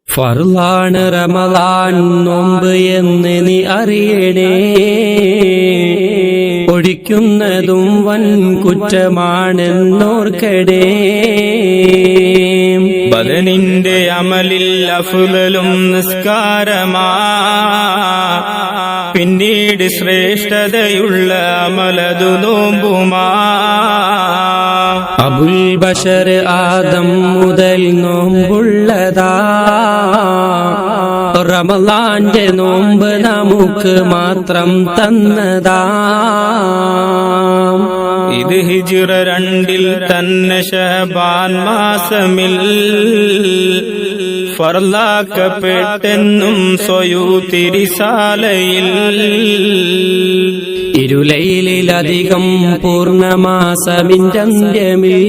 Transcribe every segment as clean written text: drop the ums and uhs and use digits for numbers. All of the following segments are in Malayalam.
ഫർളാണ് റമളാൻ നോമ്പ് എന്ന് നീ അറിയണേ. ഒഴിക്കുന്നതും വൻ കുറ്റമാണെന്നോർക്കടേ. ബദനിന്റെ അമലിൽ അഫ്ളലും നിസ്കാരമാ, പിന്നീട് ശ്രേഷ്ഠതയുള്ള അമലതു നോമ്പുമാ. അബുൽ ബശർ ആദം മുതൽ നോമ്പുള്ളതാ. റമളാന്റെ നോമ്പ് നമുക്ക് മാത്രം തന്നതാ. ഇത് ഹിജ്റ 2 തന്നെ ശഅബാൻ മാസമിൽ ഫർളാക്കപ്പെട്ടെന്നും സ്വയൂതി റിസാലയിൽ. ഇരുലൈലിലധികം പൂർണ്ണമാസമിന്റെ അന്ത്യമിൽ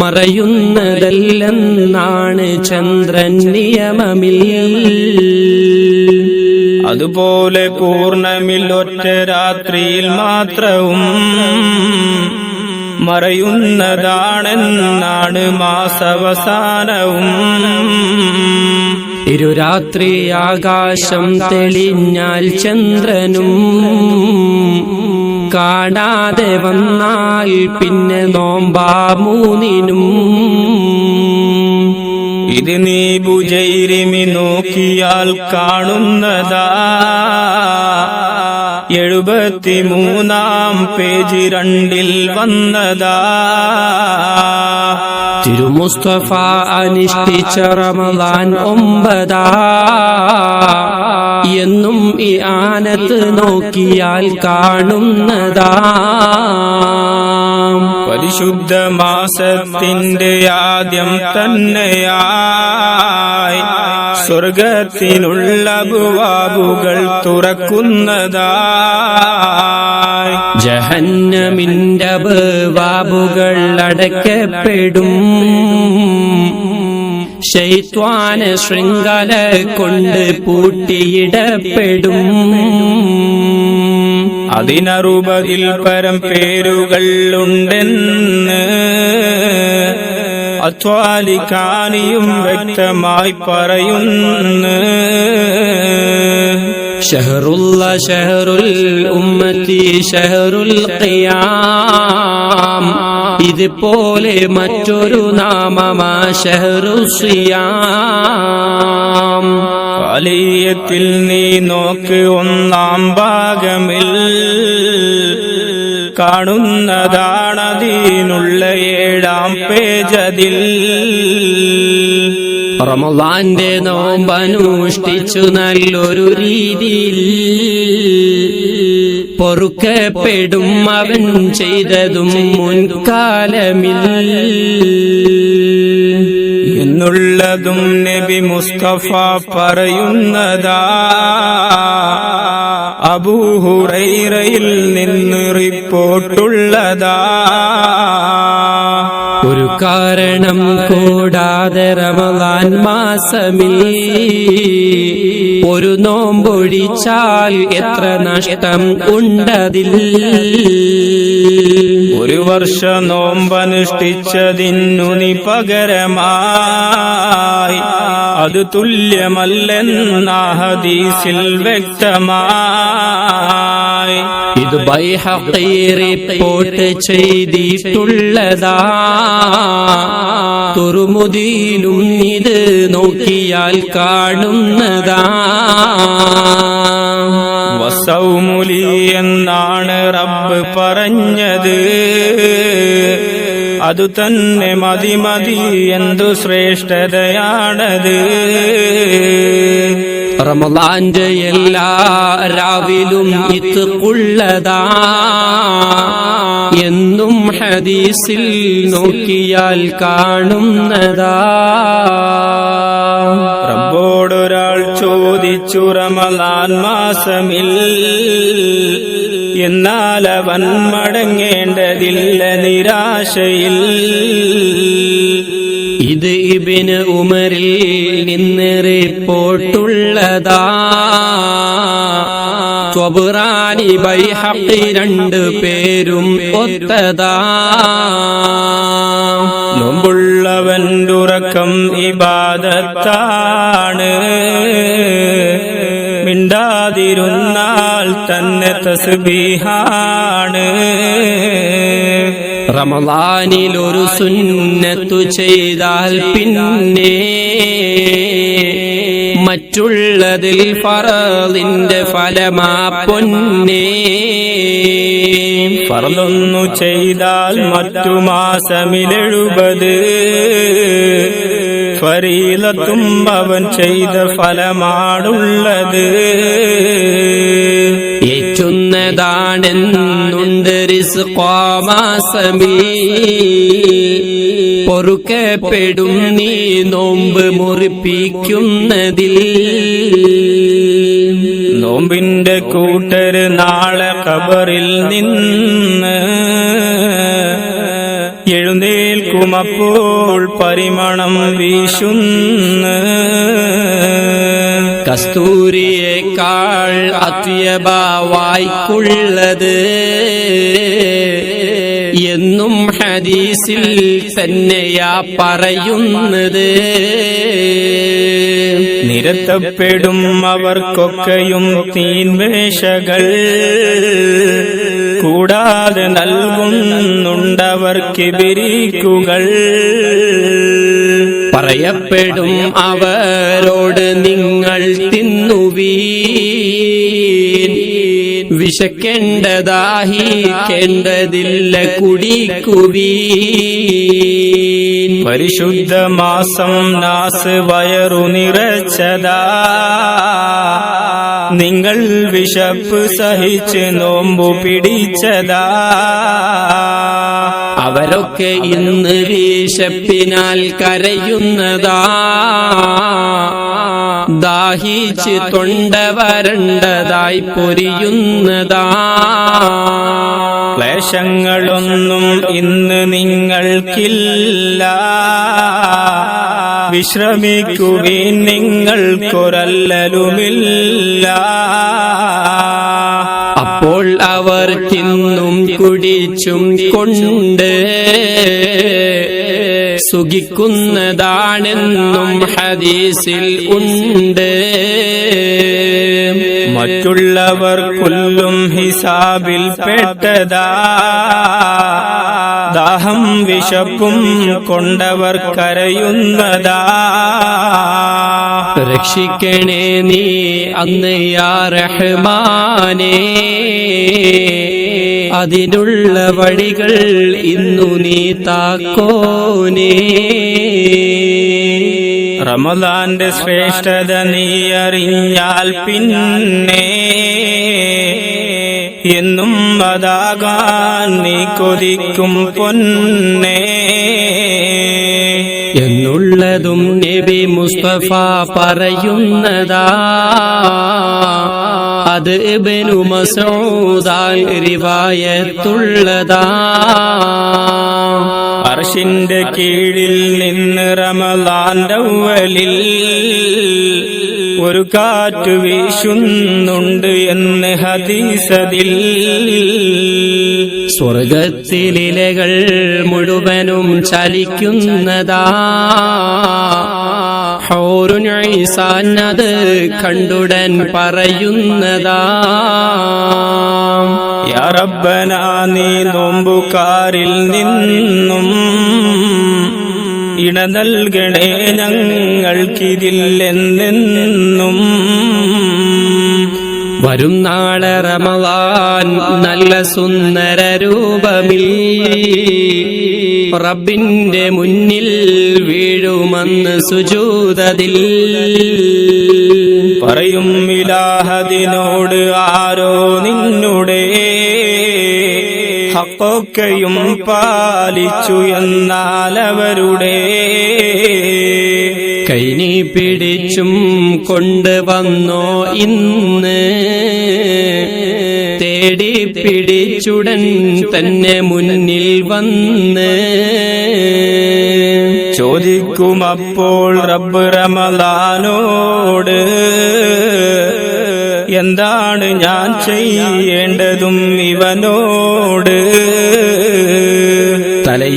മറയുന്നതല്ലെന്നാണ് ചന്ദ്രൻ നിയമമിൽ. അതുപോലെ പൂർണ്ണമിൽ ഒറ്റ രാത്രിയിൽ മാത്രവും മറയുന്നതാണെന്നാണ് മാസവസാനവും. ഇരുരാത്രി ആകാശം തെളിഞ്ഞാൽ ചന്ദ്രനും കാണാതെ വന്നാൽ പിന്നെ നോമ്പാ മൂന്നിനും. ഇത് നീ ബുജൈരിമി നോക്കിയാൽ കാണുന്നതാ. 73-ാം പേജ് 2 വന്നതാ. തിരുമുസ്തഫ അനുഷ്ഠിച്ച റമളാൻ 9 എന്നും ഈ ആനത്ത് നോക്കിയാൽ കാണുന്നതാ. പരിശുദ്ധ മാസത്തിന്റെ ആദ്യം തന്നെയായി സ്വർഗത്തിനുള്ള അബ്വാബുകൾ തുറക്കുന്നതായി. ജഹന്നമിന്റെ അബ്വാബുകൾ അടയ്ക്കപ്പെടും. ശൈത്വാന ശൃംഖല കൊണ്ട് പൂട്ടിയിടപ്പെടും. 60 പരം പേരുകൾ ഉണ്ടെന്ന് അത്വാലിക്കാനിയും വ്യക്തമായി പറയുന്നു. ഷഹറുല്ല ഷഹറുൽ ഉമ്മത്തി ഷഹറുൽ ഖിയാം. ഇതുപോലെ മറ്റൊരു നാമമാ ഷഹറുൽ സിയാം. ഫാലിയത്തിൽ നീ നോക്ക് 1-ാം ഭാഗമിൽ കാണുന്നതാണതിനുള്ള 7-ാം പേജതിൽ. റമളാന്റെ നോമ്പനുഷ്ഠിച്ചു നല്ലൊരു രീതിയിൽ പൊറുക്കപ്പെടും അവൻ ചെയ്തതും മുൻകാലമിൽ എന്നുള്ളതും നബി മുസ്തഫ പറയുന്നതാ. അബൂ ഹുറൈറയിൽ നിന്ന് റിപ്പോർട്ടുള്ളതാ. ഒരു കാരണം കൂടാതെ റമളാൻ മാസമിൽ ഒരു നോമ്പൊഴിച്ചാൽ എത്ര നഷ്ടം ഉണ്ടതിൽ. ഒരു വർഷ നോമ്പനുഷ്ഠിച്ചതിനു നീ പകരമായി അത് തുല്യമല്ലെന്ന ഹദീസിൽ വ്യക്തമായി. ഇത് ബൈഹഖി റിപ്പോർട്ട് ചെയ്തിട്ടുള്ളതാ. തുർമുദിയിലും ഇത് നോക്കിയാൽ കാണുന്നതാ. വസൗമുലി എന്നാണ് റബ്ബ് പറഞ്ഞത്. അതുതന്നെ മതി എന്തു ശ്രേഷ്ഠതയാണത്. റമളാന്റെ എല്ലാ രാവിലും ഇത്ഖുള്ളതാ എന്നും ഹദീസിൽ നോക്കിയാൽ കാണുന്നതാ. റബ്ബോടൊരാൾ ചോദിച്ചു റമളാൻ മാസമിൽ എന്നാൽ അവൻ മടങ്ങേണ്ടതില്ല നിരാശയിൽ. ഇത് ഇബ്നു ഉമറിൽ നിന്ന് റിപ്പോർട്ടുള്ളതാ. ത്വബ്റാനി ബൈഹഖി രണ്ടു പേരും ഒത്തതാ. നോമ്പുള്ളവൻ ഉറക്കം ഇബാദത്താണ്, ഇബാദത്താണ്. മിണ്ടാതിരുന്നാൽ തന്നെ തസ്ബീഹാണ്. റമളാനിൽ ഒരു സുന്നത്തു ചെയ്താൽ പിന്നെ മറ്റുള്ളതിൽ ഫറദിന്റെ ഫലമാ പൊന്നേ. ഫർളൊന്നു ചെയ്താൽ മറ്റു മാസമിൽ 70 ഫരീലത്തും അവൻ ചെയ്ത ഫലമാണുള്ളത്. ഏറ്റുന്നതാണെന്നുണ്ട് റിസ്ഖാ മാസമിൽ, പൊറുക്കപ്പെടും നീ നോമ്പ് മുറിപ്പിക്കുന്നതിൽ. നോമ്പിന്റെ കൂട്ടര് നാളെ ഖബറിൽ നിന്ന് എഴുന്നേൽക്കുമപ്പോൾ പരിമളം വീശുന്നു. കസ്തൂരിയേക്കാൾ അത്യബാവായിക്കുള്ളത് എന്നും ഹദീസിൽ തന്നെയാ പറയുന്നത്. നിരത്തപ്പെടും അവർക്കൊക്കെയും തീൻവേഷകൾ, കൂടാതെ നൽകുന്നുണ്ടവർക്ക് കിബിരിക്കുകൾ. പറയപ്പെടും അവരോട് നിങ്ങൾ തിന്നുവീൻ, വിശക്കേണ്ടതാഹിക്കേണ്ടതില്ല കുടിക്കുവീൻ. പരിശുദ്ധ മാസം നാസ് വയറു നിറച്ചതാ, നിങ്ങൾ വിശപ്പ് സഹിച്ച് നോമ്പു പിടിച്ചതാ. അവരൊക്കെ ഇന്ന് വിശപ്പിനാൽ കരയുന്നതാ, ദാഹിച്ച് തൊണ്ട വരണ്ടതായി പൊരിയുന്നതാ. ക്ലേശങ്ങളൊന്നും ഇന്ന് നിങ്ങൾക്കില്ല, വിശ്രമിക്കുവിൻ നിങ്ങൾക്കൊരല്ലലുമില്ല. അപ്പോൾ അവർ തിന്നും കുടിച്ചും കൊണ്ട് സുഖിക്കുന്നതാണെന്നും ഹദീസിൽ ഉണ്ട്. മറ്റുള്ളവർ കൊല്ലും ഹിസാബിൽ പെട്ടതാ, ദാഹം വിശപ്പും കൊണ്ടവർ കരയുന്നതാ. രക്ഷിക്കണേ നീ അന്ന് യാ റഹ്മാനേ, അതിനുള്ള വഴികൾ ഇന്നു നീ താക്കോനേ. റമദാന്റെ ശ്രേഷ്ഠത നീ അറിഞ്ഞാൽ പിന്നെ എന്നും അതാകാൻ നീ കൊതിക്കും പൊന്നേ. എന്നുള്ളതും നബി മുസ്തഫ പറയുന്നതാ, അത് ഇബ്നു മസ്ഊദാൽ റിവായത്തുള്ളതാ. അർശിന്റെ കീഴിൽ നിന്ന് റമളാന്റെ അവ്വലിൽ ഒരു കാറ്റ് വീശുന്നുണ്ട് എന്ന് ഹദീസതിൽ. സ്വർഗത്തിലിലകൾ മുഴുവനും ചലിക്കുന്നതാ, ഹൂറുൻ ഈസാൻ അത് കണ്ടുടൻ പറയുന്നതാ. യാ റബ്ബനാ നീ നോമ്പുകാരിൽ നിന്നും ഇണ നൽകണേ ഞങ്ങൾക്കിതില്ലെന്നെന്നും. വരും നാളെ റമളാൻ നല്ല സുന്ദര രൂപമിൽ റബ്ബിന്റെ മുന്നിൽ വീഴുമെന്ന് സുജൂദതിൽ. പറയും ഇലാഹദിനോട് ആരോ നിന്നുടെ ഹക്കൊക്കെയും പാലിച്ചു എന്നാലവരുടെ കൈനി പിടിച്ചും കൊണ്ടുവന്നോ ഇന്ന്, തേടി പിടിച്ചുടൻ തന്നെ മുന്നിൽ വന്ന്. ചോദിക്കുമപ്പോൾ റബ്ബ് റമളാനോട്, എന്താണ് ഞാൻ ചെയ്യേണ്ടതും ഇവനോട്.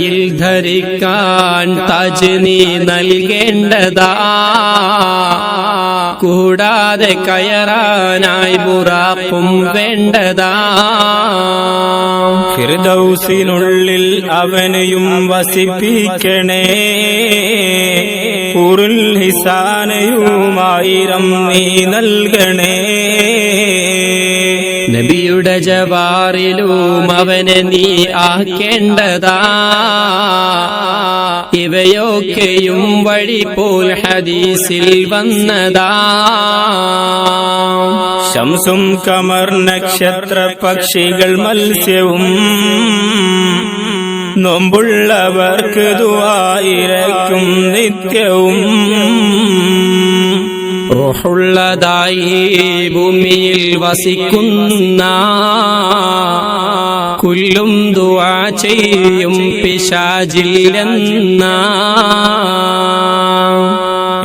തലയിൽ ധരിക്കാൻ താജ് നീ നൽകേണ്ടതാ. കൂടാതെ കയറാനായി ബുറാഖും വേണ്ടതാ. ഫിർദൗസിനുള്ളിൽ അവനെയും വസിപ്പിക്കണേ. ഹൂറുൽ ഹിസാനയുമായിരം നീ നൽകണേ. നബിയുടെ ജവാറിലും അവനെ നീ ആക്കേണ്ടതാ. ഇവയൊക്കെയും വഴി പോൽ ഹദീസിൽ വന്നതാ. ശംസും കമർ നക്ഷത്ര പക്ഷികൾ മത്സ്യവും നോമ്പുള്ളവർക്ക് ദുആയിരക്കും നിത്യവും. റൂഹുള്ളതായി ഭൂമിയിൽ വസിക്കുന്ന കുല്ലും ദുആ ചെയ്യും പിശാചില്ലെന്ന.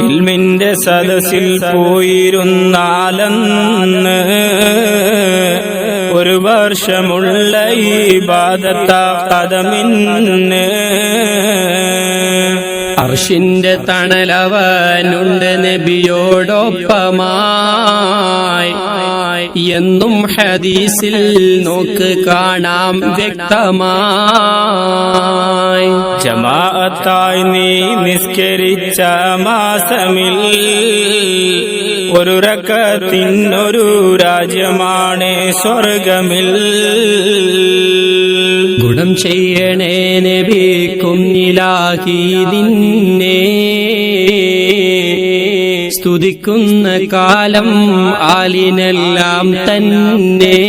ഇൽമിന്റെ സദസ്സിൽ പോയിരുന്നാലെന്ന് ഒരു വർഷമുള്ള ഇബാദത്താ ഖദമിന്. അർശിന്റെ തണലവനുണ്ട് നബിയോടൊപ്പമായി എന്നും ഹദീസിൽ നോക്ക് കാണാം വ്യക്തമായി. ജമാഅത്തായി നീ നിസ്കരിച്ച മാസമിൽ ഒരു റകഅത്തിനൊരു രാജ്യമാണ് സ്വർഗമിൽ. ഗുണം ചെയ്യണേ നബിക്കും ഇലാഹി നിന്നെ. സ്തുതിക്കുന്ന കാലം ആലിനെല്ലാം തന്നെ.